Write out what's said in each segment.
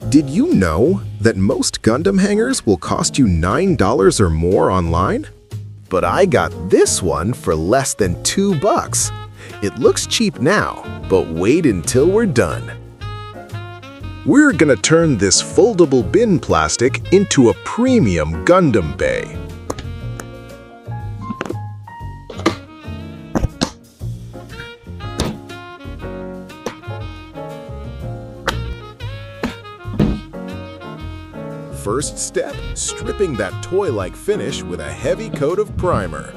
Did you know that most Gundam hangars will cost you $9 or more online? But I got this one for less than $2. It looks cheap now, but wait until we're done. We're gonna turn this foldable bin plastic into a premium Gundam bay. First step, stripping that toy-like finish with a heavy coat of primer.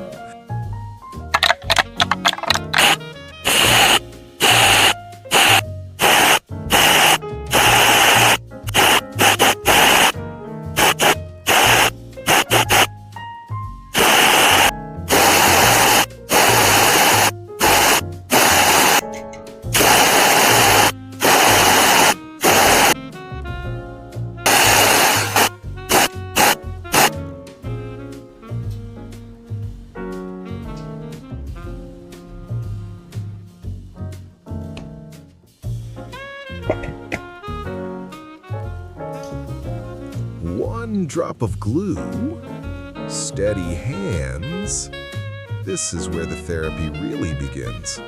One drop of glue, steady hands. This is where the therapy really begins.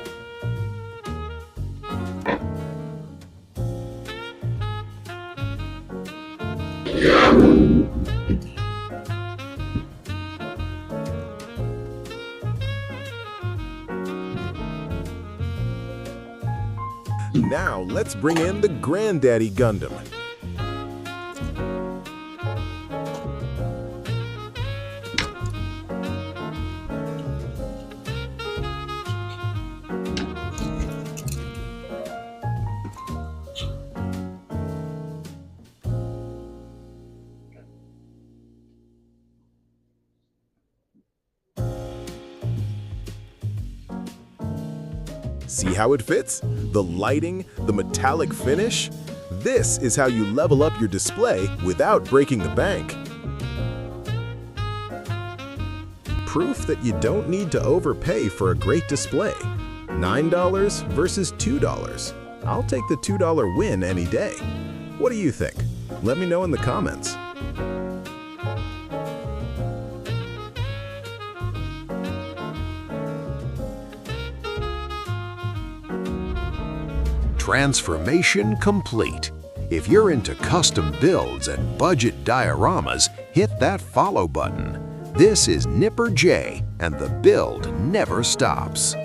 Now let's bring in the Granddaddy Gundam. See how it fits? The lighting, the metallic finish? This is how you level up your display without breaking the bank. Proof that you don't need to overpay for a great display. $9 versus $2. I'll take the $2 win any day. What do you think? Let me know in the comments. Transformation complete. If you're into custom builds and budget dioramas, hit that follow button. This is Nipper J, and the build never stops.